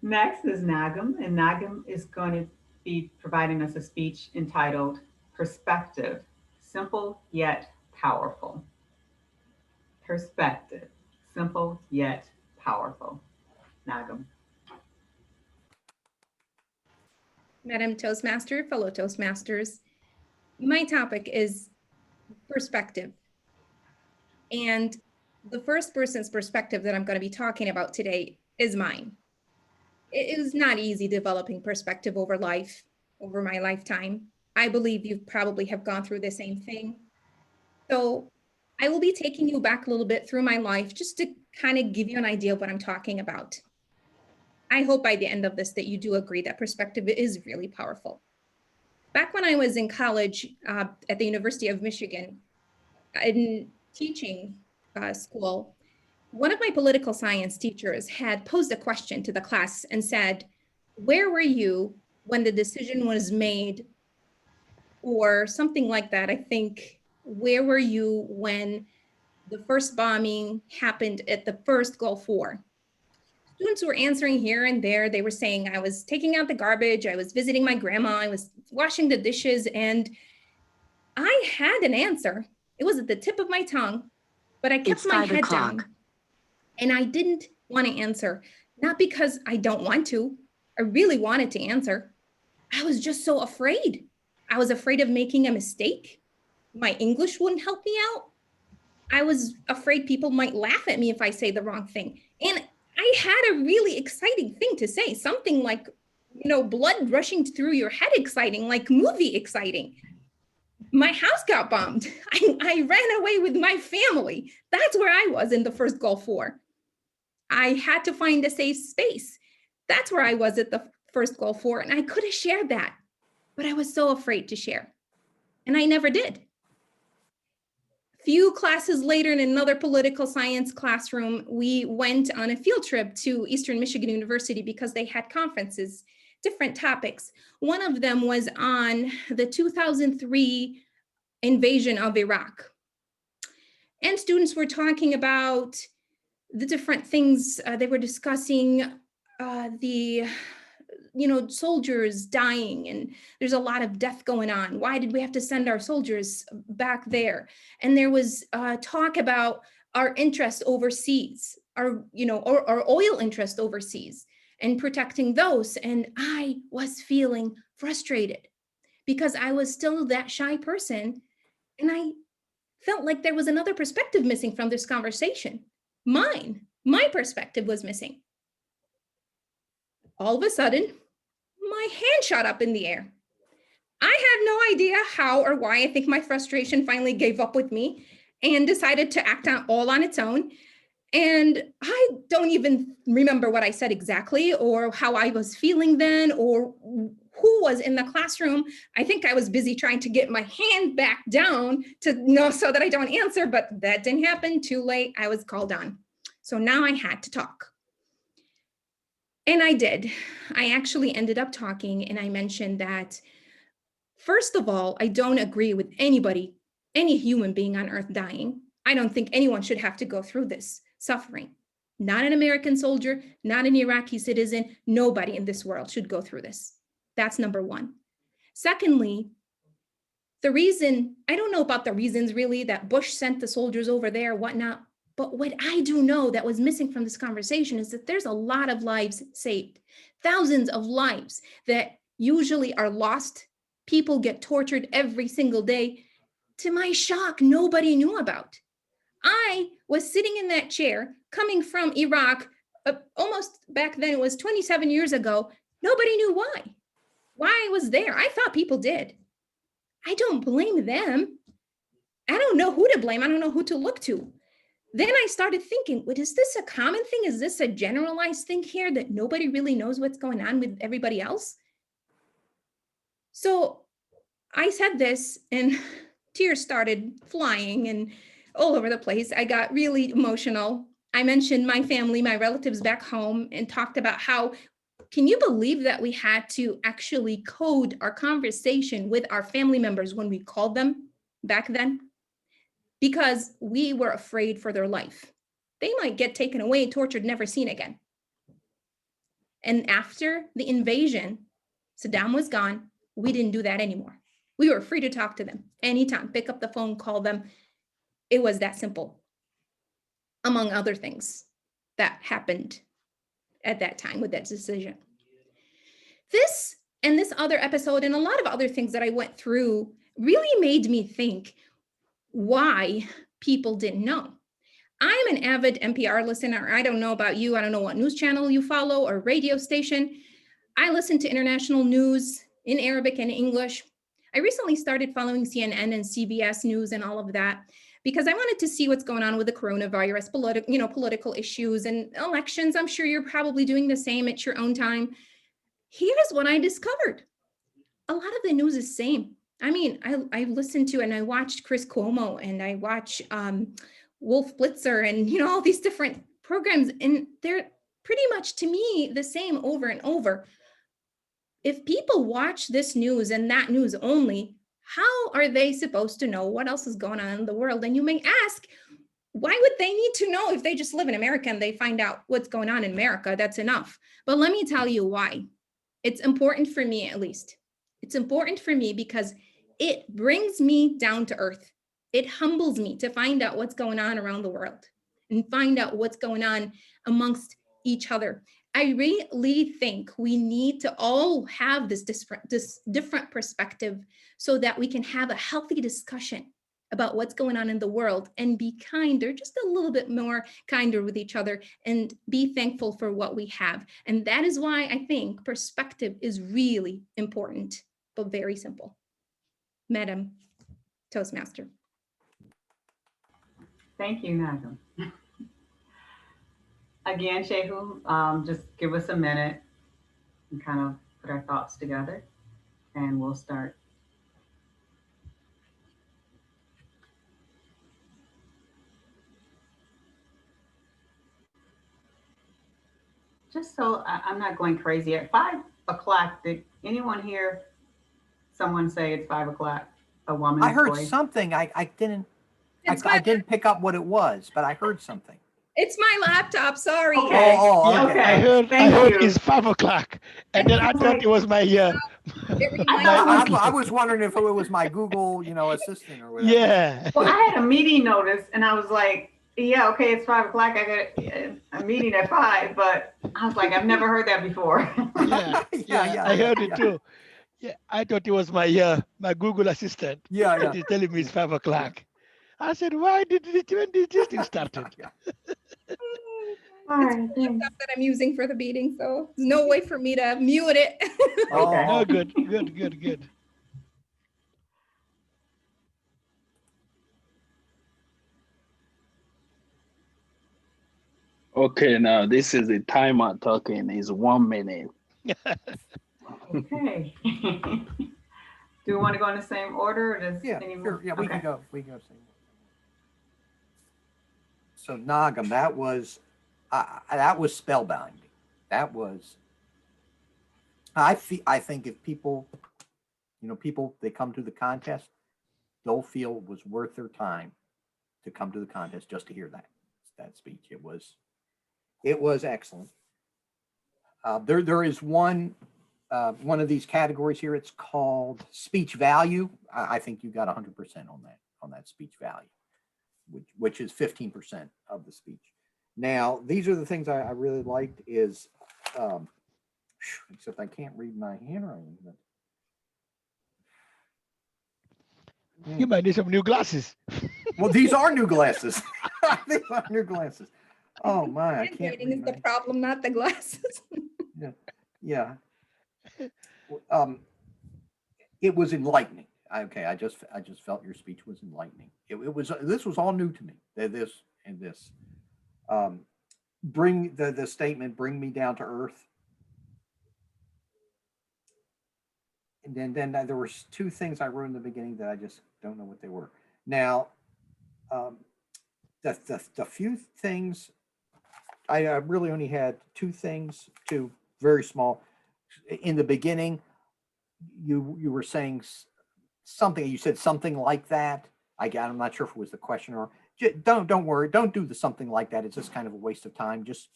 Next is Nagham, and Nagham is going to be providing us a speech entitled Perspective, Simple Yet Powerful. Perspective, Simple Yet Powerful. Nagham. Madam Toastmaster, fellow Toastmasters, my topic is perspective. And the first person's perspective that I'm going to be talking about today is mine. It is not easy developing perspective over life, over my lifetime. I believe you probably have gone through the same thing. So I will be taking you back a little bit through my life just to kind of give you an idea of what I'm talking about. I hope by the end of this that you do agree that perspective is really powerful. Back when I was in college at the University of Michigan, in teaching school, one of my political science teachers had posed a question to the class and said, where were you when the decision was made, or something like that? I think, where were you when the first bombing happened at the first Gulf War? Students were answering here and there. They were saying, I was taking out the garbage, I was visiting my grandma, I was washing the dishes, and I had an answer. It was at the tip of my tongue, but I kept my head down and I didn't want to answer. Not because I don't want to, I really wanted to answer. I was just so afraid. I was afraid of making a mistake. My English wouldn't help me out. I was afraid people might laugh at me if I say the wrong thing. And I had a really exciting thing to say, something like, blood rushing through your head exciting, like movie exciting. My house got bombed. I ran away with my family. That's where I was in the first Gulf War. I had to find a safe space. That's where I was at the first Gulf War, and I could have shared that, but I was so afraid to share, and I never did. Few classes later, in another political science classroom, we went on a field trip to Eastern Michigan University because they had conferences, different topics. One of them was on the 2003 invasion of Iraq. And students were talking about the different things they were discussing, the soldiers dying, and there's a lot of death going on. Why did we have to send our soldiers back there? And there was talk about our interest overseas, our oil interest overseas, and protecting those. And I was feeling frustrated because I was still that shy person, and I felt like there was another perspective missing from this conversation. My perspective was missing. All of a sudden, my hand shot up in the air. I had no idea how or why. I think my frustration finally gave up with me and decided to act all on its own. And I don't even remember what I said exactly or how I was feeling then or who was in the classroom. I think I was busy trying to get my hand back down to know so that I don't answer, but that didn't happen. Too late. I was called on. So now I had to talk. And I did. I actually ended up talking, and I mentioned that, first of all, I don't agree with anybody, any human being on earth dying. I don't think anyone should have to go through this suffering. Not an American soldier, not an Iraqi citizen, nobody in this world should go through this. That's number one. Secondly, the reason, I don't know about the reasons really that Bush sent the soldiers over there, whatnot, but what I do know that was missing from this conversation is that there's a lot of lives saved, thousands of lives that usually are lost. People get tortured every single day. To my shock, nobody knew about. I was sitting in that chair coming from Iraq, almost back then, it was 27 years ago. Nobody knew why I was there. I thought people did. I don't blame them. I don't know who to blame. I don't know who to look to. Then I started thinking, is this a common thing? Is this a generalized thing here that nobody really knows what's going on with everybody else? So I said this and tears started flying and all over the place. I got really emotional. I mentioned my family, my relatives back home, and talked about how, can you believe that we had to actually code our conversation with our family members when we called them back then? Because we were afraid for their life. they might get taken away, tortured, never seen again. And after the invasion, Saddam was gone. We didn't do that anymore. We were free to talk to them anytime, pick up the phone, call them. It was that simple, among other things that happened at that time with that decision. This and this other episode and a lot of other things that I went through really made me think why people didn't know. I'm an avid NPR listener. I don't know about you. I don't know what news channel you follow or radio station. I listen to international news in Arabic and English. I recently started following CNN and CBS News and all of that because I wanted to see what's going on with the coronavirus, political issues and elections. I'm sure you're probably doing the same at your own time. Here's what I discovered. A lot of the news is same. I mean, I listened to and I watched Chris Cuomo and I watch Wolf Blitzer and all these different programs, and they're pretty much to me the same over and over. If people watch this news and that news only, how are they supposed to know what else is going on in the world? And you may ask, why would they need to know if they just live in America and they find out what's going on in America? That's enough. But let me tell you why. It's important for me, at least. It's important for me because it brings me down to earth. It humbles me to find out what's going on around the world and find out what's going on amongst each other. I really think we need to all have this different perspective so that we can have a healthy discussion about what's going on in the world and be kinder, just a little bit more kinder with each other and be thankful for what we have. And that is why I think perspective is really important, but very simple. Madam Toastmaster. Thank you, Nagham. Again, Shehu, just give us a minute and kind of put our thoughts together, and we'll start. Just so I'm not going crazy, at 5 o'clock, did anyone hear someone say it's 5 o'clock? A woman's I heard voice? something. I didn't pick up what it was, but I heard something. It's my laptop, sorry. Okay. Oh, okay. I heard Thank you. it's 5 o'clock, and then I thought it was my It reminds I was wondering if it was my Google, assistant or whatever. yeah. Well, I had a meeting notice, and I was like, yeah, okay, it's 5 o'clock. I got a meeting at 5, but I was like, I've never heard that before. Yeah, I heard it too. Yeah, I thought it was my Google Assistant. Yeah. He's telling me it's 5 o'clock. I said, when did this thing started? All right, the laptop that I'm using for the meeting, so there's no way for me to mute it. Okay. Oh, good. Okay, now this is the timer talking. Is 1 minute. Okay. Do we want to go in the same order, or does Yeah, anyone? sure. Yeah, we Okay. can go. We can go. So Nagham, that was spellbinding. That was. I think if people, they come to the contest, they'll feel it was worth their time to come to the contest just to hear that speech. It was excellent. There is one of these categories here. It's called speech value. I think you got 100% on that speech value, which is 15% of the speech. Now, these are the things I really liked is, except I can't read my handwriting. But... You might need some new glasses. Well, these are new glasses. These are new glasses. Oh my, I can't. Handwriting is the problem, not the glasses. Yeah. It was enlightening. Okay, I just felt your speech was enlightening. This was all new to me. This. Bring the statement, bring me down to earth. And then there were two things I wrote in the beginning that I just don't know what they were. Now, the few things, I really only had two things, two very small. In the beginning, you were saying something, you said something like that. I'm not sure if it was the question or don't worry. Don't do something like that. It's just kind of a waste of time. Just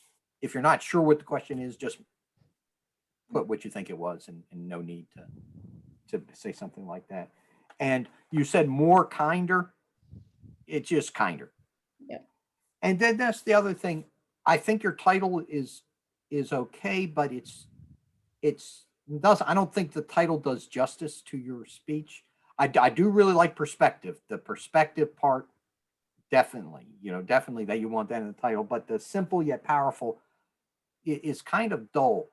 if you're not sure what the question is, just put what you think it was, and no need to say something like that. And you said more kinder. It's just kinder. Yep. And then that's the other thing. I think your title is okay, but I don't think the title does justice to your speech. I do really like perspective. The perspective part, definitely, definitely that you want that in the title. But the simple yet powerful is kind of dull.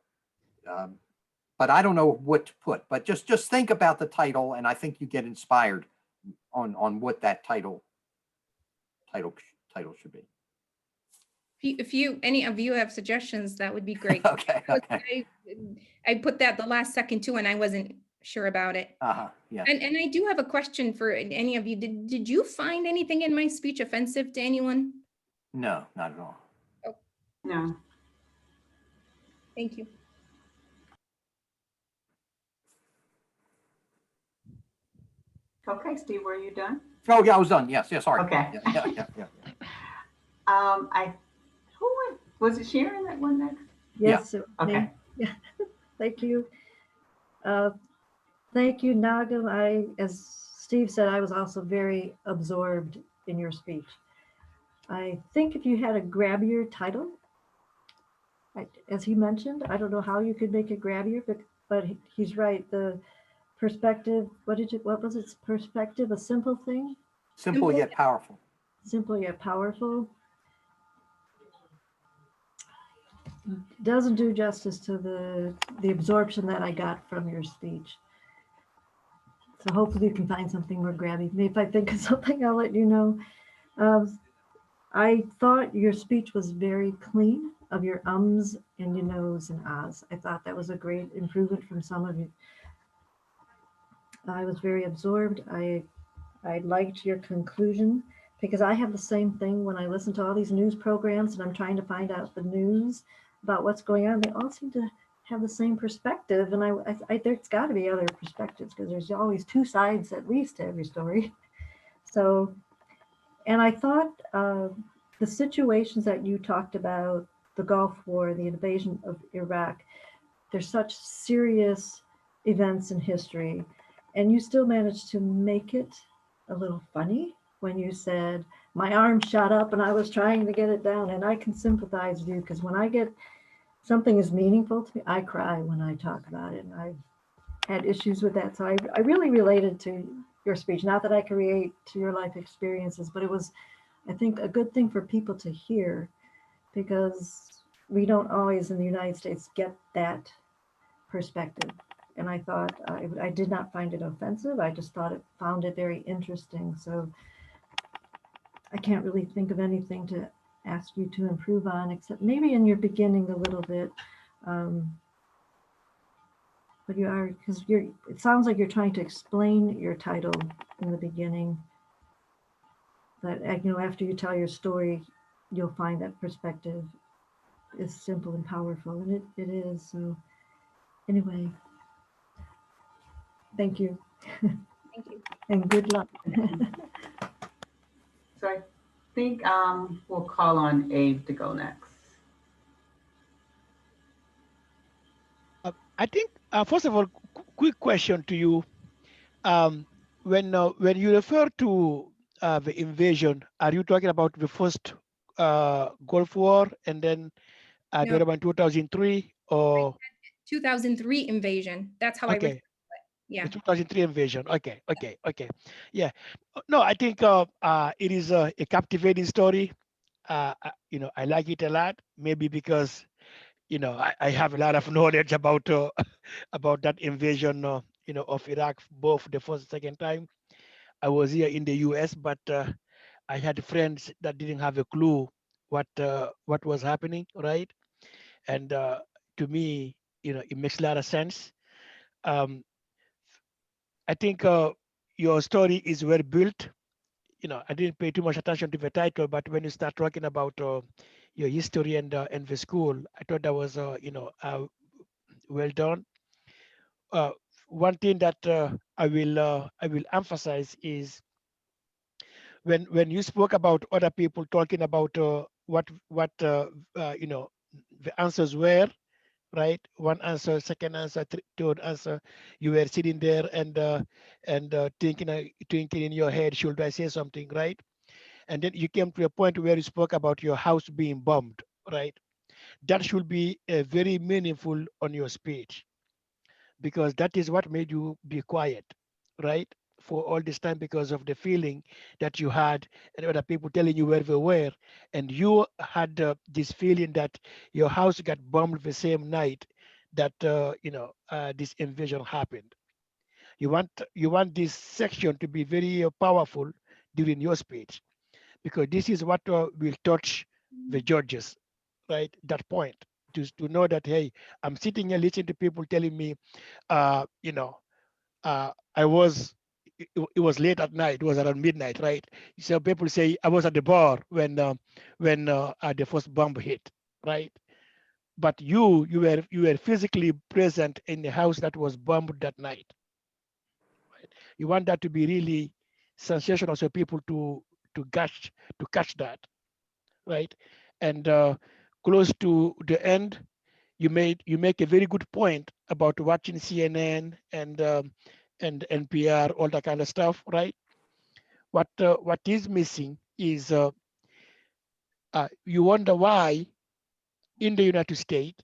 But I don't know what to put. But just think about the title, and I think you get inspired on what that title should be. If you any of you have suggestions, that would be great. Okay. I put that the last second too, and I wasn't sure about it. Yeah. And I do have a question for any of you. Did you find anything in my speech offensive to anyone? No, not at all. No. Thank you. Okay, Steve, were you done? Oh yeah, I was done. Yes. Sorry. Okay. Yeah. Was it Sharon that went next? Yes. It was me. Okay. Yeah. Thank you. Thank you, Nagham. As Steve said, I was also very absorbed in your speech. I think if you had a grabbier title, as he mentioned, I don't know how you could make it grabbier, but he's right. The perspective, what was its perspective? A simple thing? Simple yet powerful. Simple yet powerful. Doesn't do justice to the absorption that I got from your speech. So hopefully you can find something more grabby. Maybe if I think of something, I'll let you know. I thought your speech was very clean of your ums and your nos and ahs. I thought that was a great improvement from some of you. I was very absorbed. I liked your conclusion because I have the same thing when I listen to all these news programs and I'm trying to find out the news about what's going on. They all seem to have the same perspective, and I there's got to be other perspectives because there's always two sides at least to every story. So, and I thought the situations that you talked about, the Gulf War, the invasion of Iraq, there's such serious events in history, and you still managed to make it a little funny when you said, my arm shot up and I was trying to get it down. And I can sympathize with you because when I get something is meaningful to me, I cry when I talk about it. And I've had issues with that. So I really related to your speech. Not that I can relate to your life experiences, but it was, I think, a good thing for people to hear because we don't always in the United States get that perspective. And I thought I did not find it offensive. I just found it very interesting. So I can't really think of anything to ask you to improve on, except maybe in your beginning a little bit. But you are, because it sounds like you're trying to explain your title in the beginning. But after you tell your story, you'll find that perspective is simple and powerful, and it is. So anyway, thank you. Thank you. And good luck. So I think we'll call on Abe to go next. I think, first of all, quick question to you. When you refer to the invasion, are you talking about the first Gulf War and then No. the other one 2003 or 2003 invasion. That's how I refer to okay, it. Yeah. the 2003 invasion? Okay. Yeah. No, I think it is a captivating story. I like it a lot. Maybe because I have a lot of knowledge about about that invasion, of Iraq, both the first and second time. I was here in the U.S., but I had friends that didn't have a clue what was happening, right? And to me, it makes a lot of sense. Um, I think your story is well built. I didn't pay too much attention to the title, but when you start talking about your history and the school, I thought that was well done. Uh, One thing that I will emphasize is when you spoke about other people talking about what you know the answers were, right? One answer, second answer, third answer. You were sitting there and thinking in your head, should I say something, right? And then you came to a point where you spoke about your house being bombed, right? That should be very meaningful on your speech, because that is what made you be quiet, right? For all this time, because of the feeling that you had and other people telling you where they were. And you had this feeling that your house got bombed the same night that, this invasion happened. You want this section to be very powerful during your speech, because this is what will touch the judges, right? That point, to know that, hey, I'm sitting here listening to people telling me, uh, you know, I was, it was late at night. It was around midnight, right? So people say I was at the bar when the first bomb hit, right? But you were physically present in the house that was bombed that night. Right? You want that to be really sensational, so people to catch that, right? And close to the end, you make a very good point about watching CNN and NPR, all that kind of stuff, right? What is missing is you wonder why in the United States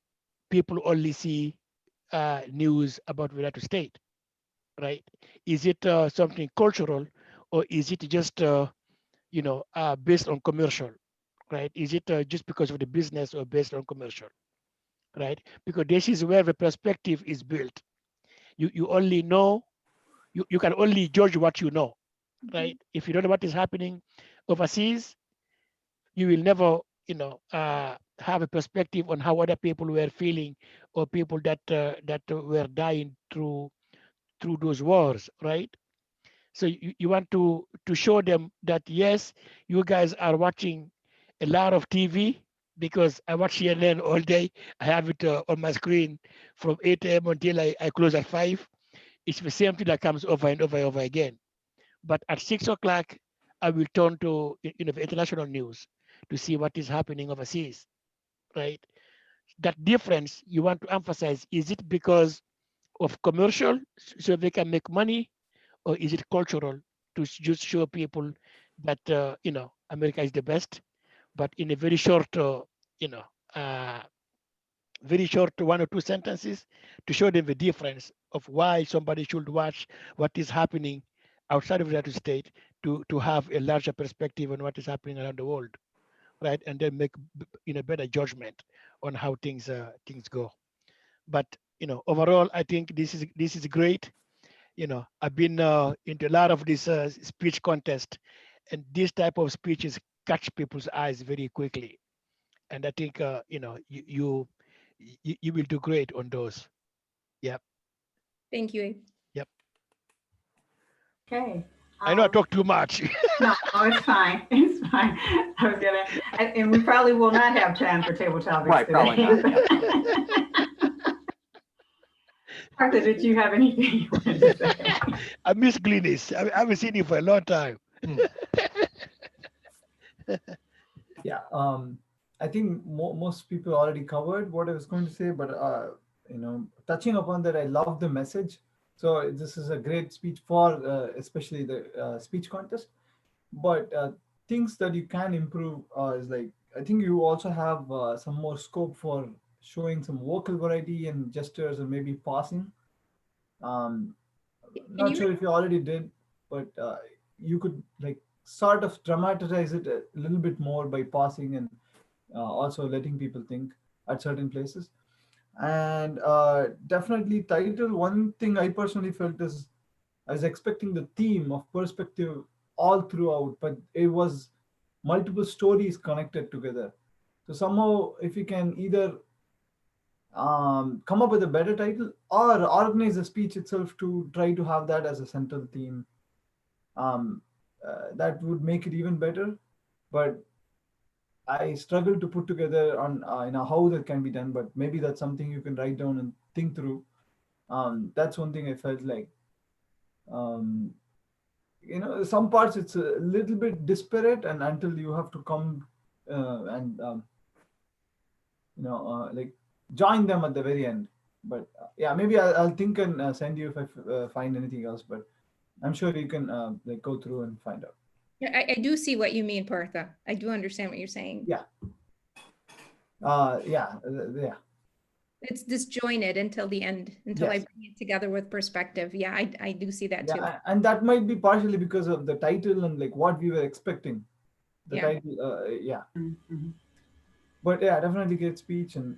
people only see news about the United States, right? Is it something cultural, or is it just based on commercial, right? Is it just because of the business, or based on commercial, right? Because this is where the perspective is built. You only know, you can only judge what you know, right? If you don't know what is happening overseas, you will never, have a perspective on how other people were feeling, or people that were dying through those wars, right? So you want to show them that, yes, you guys are watching a lot of TV, because I watch CNN all day. I have it on my screen from 8 a.m. until I close at 5. It's the same thing that comes over and over and over again. But at 6 o'clock, I will turn to the international news to see what is happening overseas, right? That difference you want to emphasize, is it because of commercial, so they can make money, or is it cultural, to just show people that America is the best, but in a very short, you know, uh, very short 1 or 2 sentences, to show them the difference of why somebody should watch what is happening outside of the United States, to have a larger perspective on what is happening around the world, right? And then make better judgment on how things go. But overall, I think this is great. I've been into a lot of this speech contest, and this type of speeches catch people's eyes very quickly. And I think you will do great on those. Yep, Thank you, Abe. yep. Okay. I know I talk too much. No, it's fine. It's fine. I was gonna, and we probably will not have time for table topics Right, today. probably not. Yeah. Arthur, did you have anything you wanted to say? I miss Glenis. I haven't seen you for a long time. Yeah, I think most people already covered what I was going to say, but touching upon that, I love the message. So this is a great speech for especially the speech contest. But things that you can improve is like, I think you also have some more scope for showing some vocal variety and gestures and maybe pausing. Um, Can Not you sure if you already did, but you could like sort of dramatize it a little bit more by pausing and also letting people think at certain places. And definitely title, one thing I personally felt is I was expecting the theme of perspective all throughout, but it was multiple stories connected together. So somehow, if you can either come up with a better title or organize the speech itself to try to have that as a central theme, um, that would make it even better. But I struggle to put together on how that can be done. But maybe that's something you can write down and think through. That's one thing I felt like. Um, some parts it's a little bit disparate, and until you have to come and like join them at the very end. But yeah, maybe I'll think and send you if I find anything else. But I'm sure you can like go through and find out. Yeah, I do see what you mean, Partha. I do understand what you're saying. Yeah. Yeah. It's disjointed until the end, until I Yes. bring it together with perspective. Yeah, I do see that too. Yeah, and that might be partially because of the title and like what we were expecting. The Yeah. title, yeah. Mhm. But yeah, definitely great speech and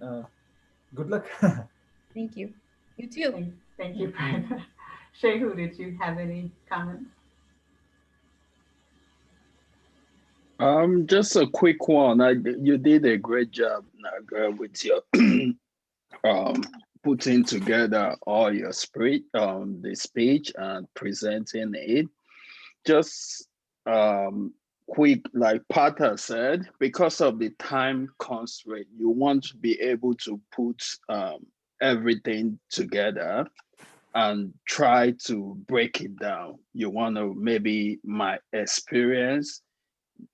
good luck. Thank you. You too. Thank you, Brenda. Shehu, did you have any comments? Just a quick one. You did a great job, Naga, with your um putting together all your the speech and presenting it. Just quick, like Pata said, because of the time constraint, you want to be able to put everything together and try to break it down. You want to maybe my experience,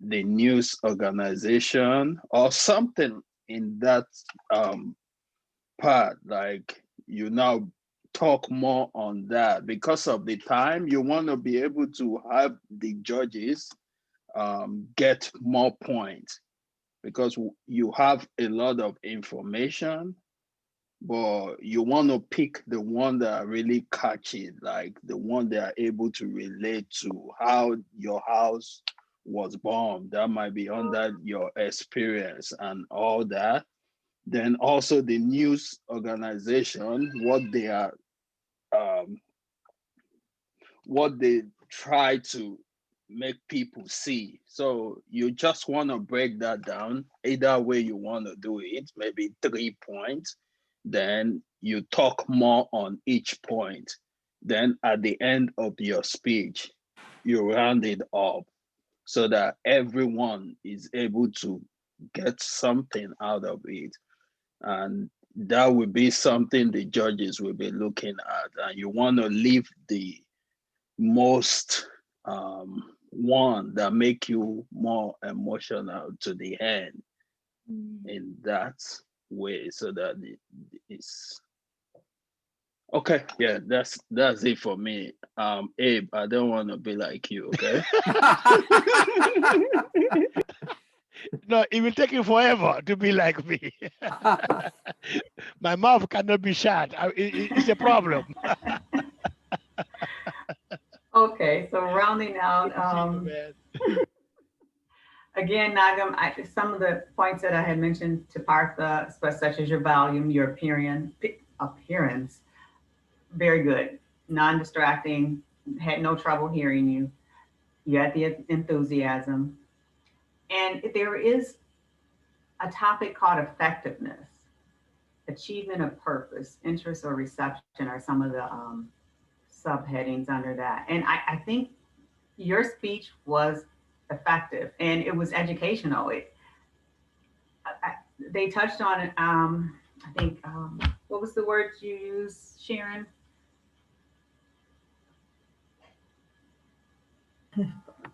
the news organization, or something in that part, like you now talk more on that. Because of the time, you want to be able to have the judges get more points, because you have a lot of information, but you want to pick the one that really catch it, like the one they are able to relate to how your house was bombed. That might be under your experience and all that. Then also the news organization, um, what they try to make people see. So you just want to break that down. Either way you want to do it, maybe 3 points. Then you talk more on each point. Then at the end of your speech, you round it up so that everyone is able to get something out of it. And that will be something the judges will be looking at. And you want to leave the most one that make you more emotional to the end in that way, so that it's okay. Yeah, that's it for me. Abe, I don't want to be like you, okay? No, it will take you forever to be like me. My mouth cannot be shut. It's a problem. Okay, so rounding out, Good to see you, man. again, Nagam, some of the points that I had mentioned to Partha, such as your volume, your appearance, very good, non-distracting, had no trouble hearing you. You had the enthusiasm. And there is a topic called effectiveness, achievement of purpose, interest, or reception are some of the subheadings under that. And I think your speech was effective and it was educational. They touched on it. I think, what was the word you used, Sharon?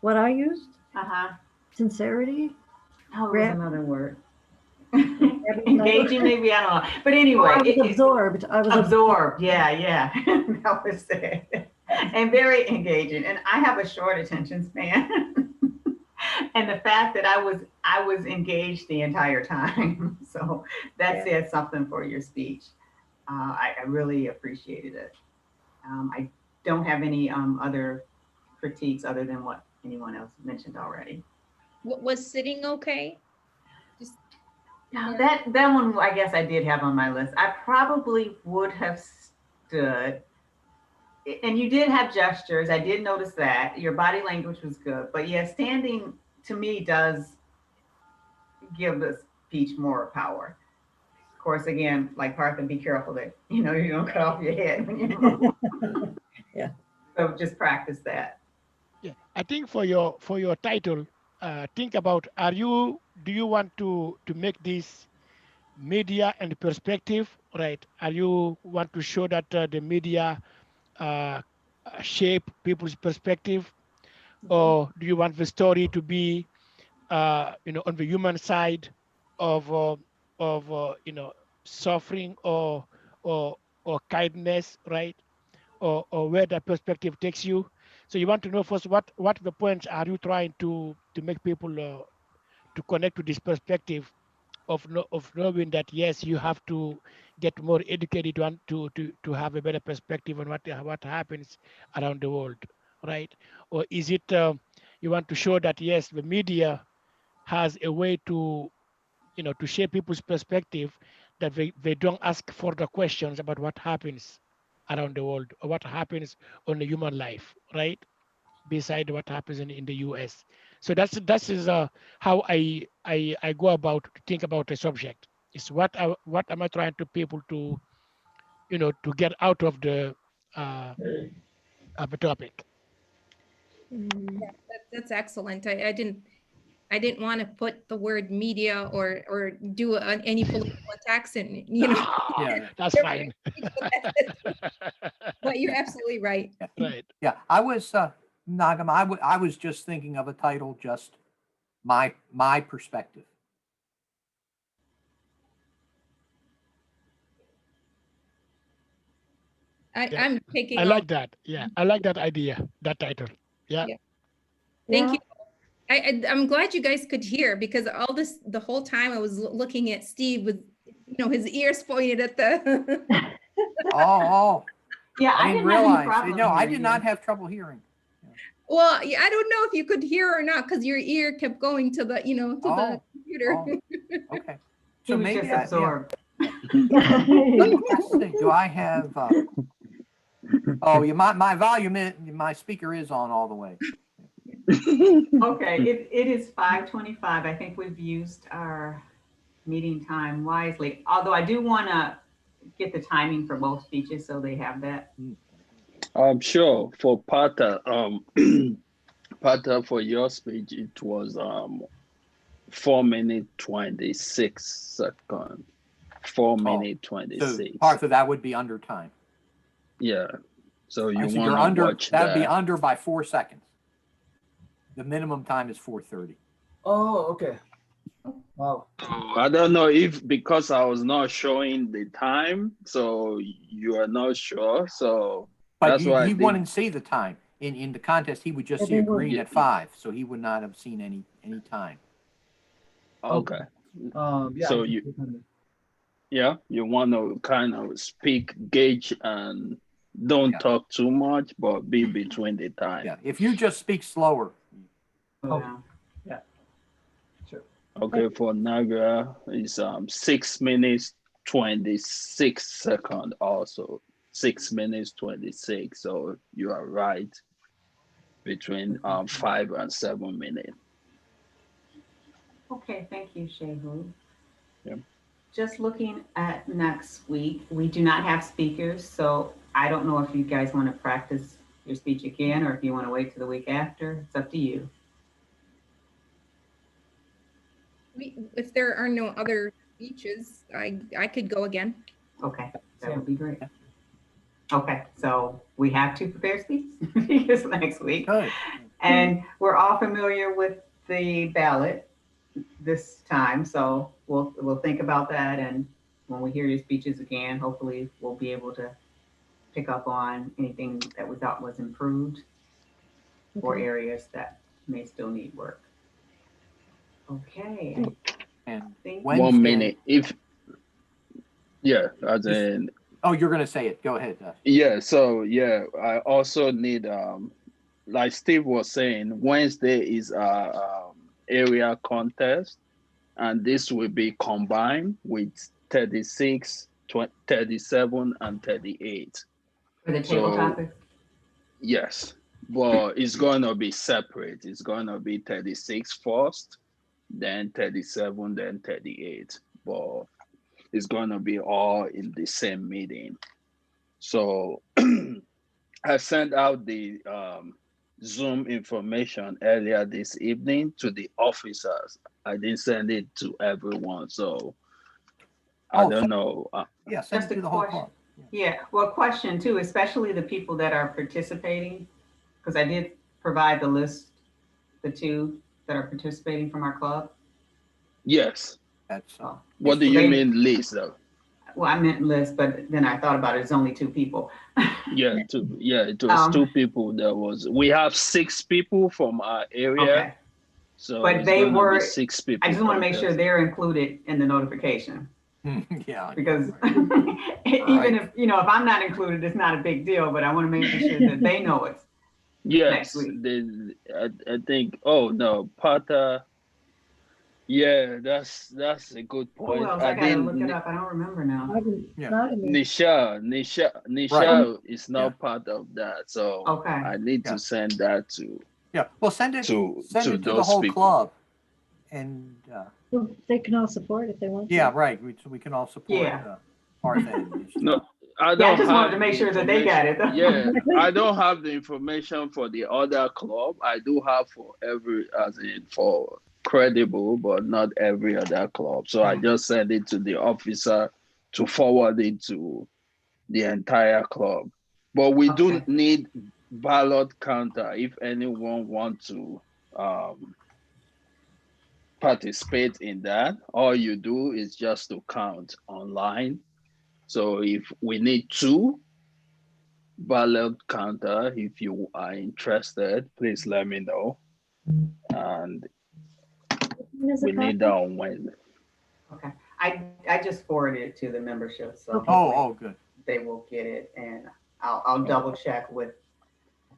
What I used? Uh-huh. Sincerity? Oh, it was Grab- another word. Grabbing Engaging, another- maybe, I don't know. But anyway, I was absorbed. I was absorbed. Yeah. That was it. And very engaging. And I have a short attention span. And the fact that I was engaged the entire time. So that said something for your speech. I really appreciated it. I don't have any other critiques other than what anyone else mentioned already. Was sitting okay? Just Now that one, I guess I did have on my list. I probably would have stood. And you did have gestures. I did notice that your body language was good. But yeah, standing to me does give the speech more power. Of course, again, like Partha, be careful that you don't cut off your head when you move. Yeah. So just practice that. Yeah, I think for your title, think about: do you want to make this media and perspective, right? Are you want to show that the media shape people's perspective, or do you want the story to be, on the human side of suffering or or kindness, right? Or where that perspective takes you. So you want to know first what the points are you trying to make people to connect to this perspective of knowing that yes, you have to get more educated to have a better perspective on what happens around the world, right? Or is it you want to show that yes, the media has a way to shape people's perspective, that they don't ask further questions about what happens around the world or what happens on the human life, right? Beside what happens in the US. So that is how I go about to think about a subject. It's what am I trying to people to get out uh, of the topic. That's excellent. I didn't want to put the word media or do any political attacks and Yeah. That's fine. but you're absolutely right. Right. Yeah, I was Nagam. I was just thinking of a title, just my perspective. Yeah. I'm taking I all. like that. Yeah, I like that idea, that title. Yeah. Yeah. Thank Yeah. you. I'm glad you guys could hear, because the whole time I was looking at Steve with his ears pointed at the. Oh, Yeah, I I didn't didn't have any realize. problem No, I hearing did you. not have trouble hearing. Well, yeah, I don't know if you could hear or not, because your ear kept going to the to the computer. Oh, okay. He So was maybe just yeah. absorbed. Let's see. Do I have? Oh, yeah. My volume, my speaker is on all the way. Okay, it is 5:25. I think we've used our meeting time wisely. Although I do want to get the timing for both speeches so they have that. I'm sure for Pata, Pata, for your speech, it was 4 minutes 26 seconds. 4 minutes So 26. Partha, that would be under time. Yeah. So I you said want you're to under. watch That would be that. under by 4 seconds. The minimum time is 4:30. Oh, okay. Wow. I don't know if because I was not showing the time, so you are not sure. So But that's why I he did. wouldn't see the time in the contest. He would just Yeah, see a they would. green at 5, so he would not have seen any time. Okay. Yeah. So I can you- click on that. Yeah, you want to kind of speak, gauge, and don't Yeah. talk too much, but be between the time. Yeah, if you just speak slower. Okay. Yeah. Okay, for Naga is 6 minutes 26 seconds also. 6 minutes 26. So you are right between 5 and 7 minutes. Okay, thank you, Shehu. Yeah. Just looking at next week, we do not have speakers, so I don't know if you guys want to practice your speech again or if you want to wait till the week after. It's up to you. If there are no other speeches, I could go again. Okay, that would be great. Okay, so we have 2 prepared speeches because next week. Good. And we're all familiar with the ballot this time, so we'll think about that, and when we hear your speeches again, hopefully we'll be able to pick up on anything that we thought was improved or Okay. areas that may still need work. Okay. And Thank Wednesday. 1 minute. As Just- in, Oh, you're going to say it. Go ahead. so I also need like Steve was saying, Wednesday is area contest, and this will be combined with 36, 37, and 38. For the table So- topics. Yes, but it's going to be separate. It's going to be 36 first, then 37, then 38. But it's going to be all in the same meeting. So I sent out the Zoom information earlier this evening to the officers. I didn't send it to everyone, so I Oh, don't know. Yeah, send Just it a to the whole question. club. Yeah, well, question too, especially the people that are participating, because I did provide the list the two that are participating from our club? Yes. That's, Oh, What do so you they- mean list though? Well, I meant list, but then I thought about it. It's only two people. Yeah, two. Yeah, it was two people. We have 6 people from our area, Okay, so But it's they gonna were- be 6 people. I just want to make sure contest. they're included in the notification yeah. because right. even if, if I'm not included, it's not a big deal, but I want to make sure that they know it. Yes, next week. I think. Oh no, Pata. Yeah, that's a good Who point. else? I gotta look it up. I don't remember now. Yeah. Nisha is not part of that, so Okay. I need Yeah. to send that to Yeah. Well, send it to to the those whole people. club. And Well, they can all support if they want to. yeah, right. We can all support Yeah. Partha and Nisha. No, I Yeah, I don't just wanted to have make the sure that they got it. information. Yeah, I don't have the information for the other club. I do have for every, as in for credible, but not every other club. So I just send it to the officer to forward it to the entire club. But we do Okay. need ballot counter if anyone wants to participate in that. All you do is just to count online. So if we need 2 ballot counter, if you are interested, please let me know. And Is we it need that on Wednesday. Okay. I just forwarded it to the membership, so Okay. Oh, good. they will get it, and I'll double check with.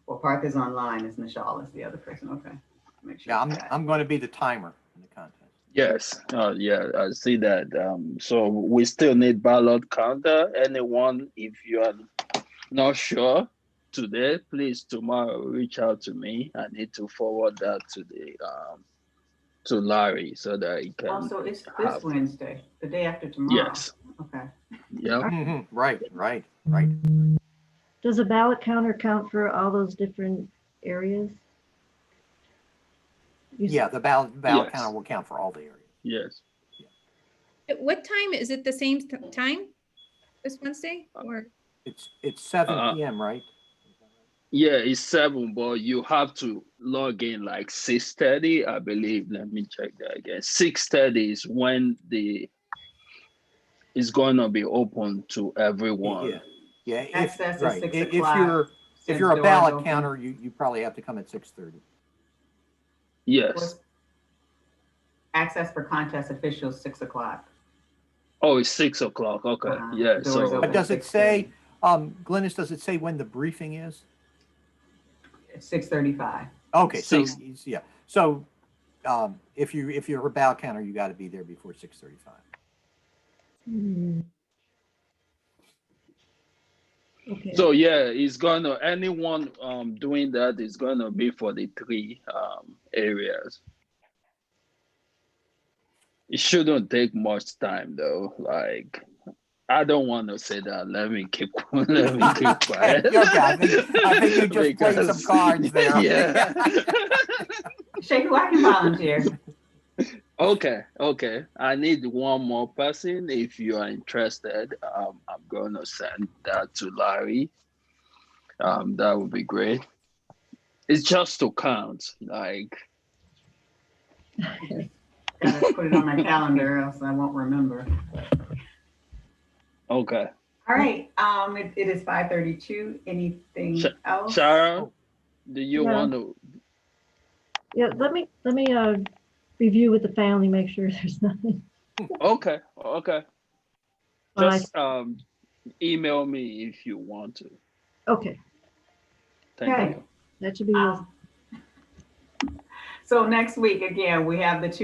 Well, Parth is online. Is Nishal is the other person? Okay. Make sure. Yeah, it's got it. I'm going to be the timer in the contest. Yes, yeah, I see that. So we still need ballot counter. Anyone, if you are not sure today, please tomorrow reach out to me. I need to forward that to the to Larry so that he can Also, it's this have. Wednesday, the day after tomorrow. Yes. Okay. Yeah. Mhm. Right. Does a ballot counter count for all those different areas? You s- Yeah, the ballot Yes. counter will count for all the areas. Yes. At what time? Is it the same time this Wednesday or? It's 7 Uh, p.m. right? Yeah, it's 7, but you have to log in like 6:30, I believe. Let me check that again. 6:30 is when it's going to be open to everyone. Yeah. Yeah. Access is 6 If o'clock. if Since you're a doors ballot open. counter, you probably have to come at 6:30. Yes. What's- Access for contest officials, 6 o'clock. Oh, it's 6 o'clock. Okay. Yeah. Doors So open. But does it 6:30. say, Glynis, does it say when the briefing is? It's 6:35. Okay, so Six. yeah, so if you're a ballot counter, you got to be there before 6:35. Hmm. Okay. So yeah, it's gonna anyone doing that is gonna be for the 3 areas. It shouldn't take much time though. Like I don't want to say that. Let me keep quiet. Okay, I think you just played some cards there. Yeah. Shay, who I can volunteer? Okay. I need one more person. If you are interested, I'm gonna send that to Larry. That would be great. It's just to count. Like Gotta put it on my calendar, else I won't remember. okay. All right. It is 5:32. Anything else? Sharon, do you Yeah. want to? Yeah, let me review with the family, make sure there's nothing. Okay. Well, Just email me if you want to. Okay, Thank Okay. you. that should be. So next week, again, we have the two